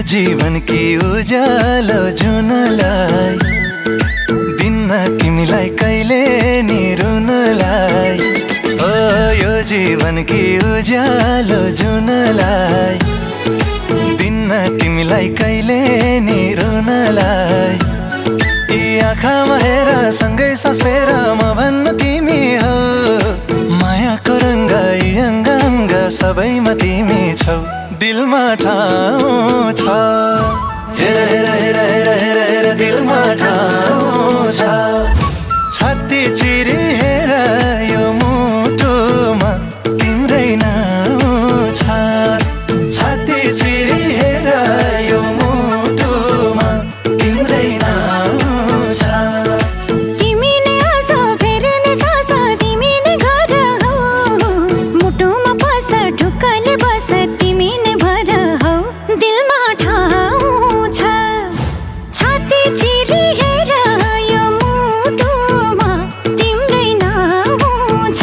जीवन की उज्यालो जुनलाई दिन्न तिमीलाई कहिले नि रुनलाई। ओ यो जीवन की उज्यालो जुनलाई दिन्न तिमीलाई कहिले नि रुनलाई। यी आँखामा हेर सँगै सास फेर म भन्न तिमी हो मायाको रङ्ग यी अङ्ग अङ्ग सबैमा तिमी छौ दिलमा ठाउँ छ। हेर हेर हेर हेर हेर हेर दिलमा ठाउँ छ। छाती चिरी हेर यो मुटुमा तिम्रै नाउँ छ। छाती चिरी हेर यो मुटुमा तिम्रै नाउँ छ। तिमी नै आस फेर्ने सास तिमी नै घर हौ मुटुमा बस ढुक्कले बस तिमी नै भर हौ दिलमा ठाउँ छ। छाती चिरी हेर यो मुटुमा तिम्रै नाउँ छ।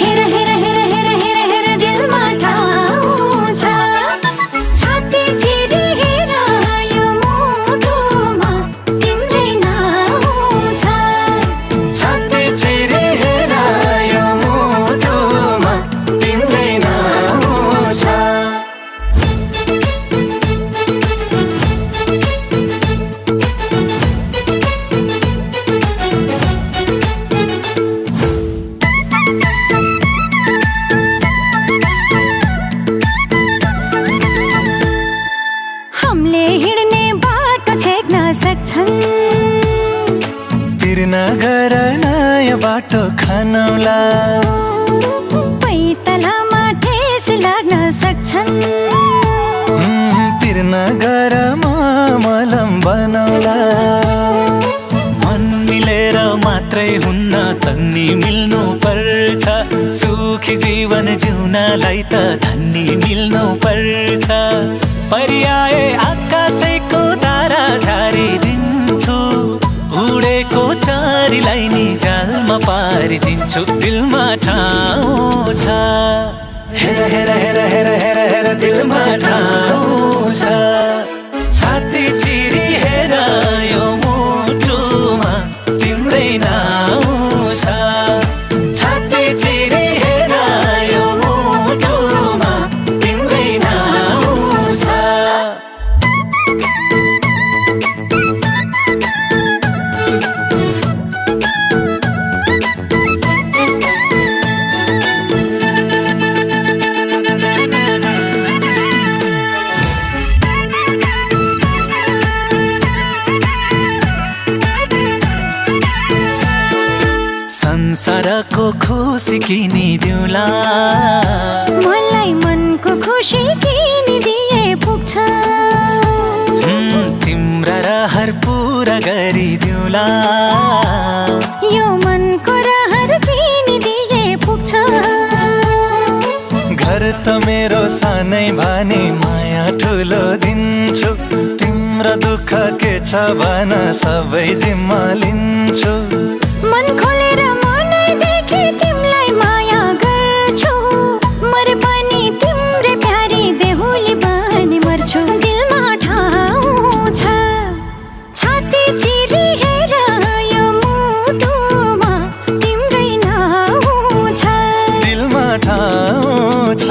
हेर हेर हेर हेर हेर हेर दिलमा ठाउँ छ। छाती चिरी हेर यो मुटुमा तिम्रै नाउँ छ। छाती चिरी हेर यो मुटुमा तिम्रै नाउँ छ। हमले हिँड्ने बाटो छेक्न सक्छन् तिर नगर नयाँ बाटो खनौला। पैतालामा ठेस लाग्न सक्छन् तिर नगर मलम बनौला। मन मिलेर मात्रै हुन्न तन्नी मिल्नु पर्छ। सुखी जीवन जिउनलाई त धन्नी मिल्नु पर्छ। परियाए आकाशैको तारा झारिदिन्छु उडेको चारीलाई नि जालमा पारिदिन्छु दिलमा ठाउँ छ। हेर हेर हेर हेर हेर हेर दिलमा ठाउँ छ। छाती चिरी हेर यो मुटुमा तिम्रै नाउँ छ। छाती चिरी हेर यो मुटुमा तिम्रै नाउँ छ। संसारको खुसी किनिदिउँला मलाई मनको खुसी किनिदिए पुग्छ। तिम्रा रहर पुरा गरिदिउँला। यो मनको रहर चिनिदिए पुग्छ। घर त मेरो सानै भने माया ठुलो दिन्छु। तिम्रो दुःख के छ भन सबै जिम्मा लिन्छु। मन खोलेर मनैदेखि तिमीलाई माया गर्छु। मरे पनि तिम्रै प्यारी बेहुली बनी मर्छु दिलमा ठाउँ छ। छाती चिरी हेर यो मुटुमा तिम्रै नाउँ छ। दिलमा ठाउँ छ।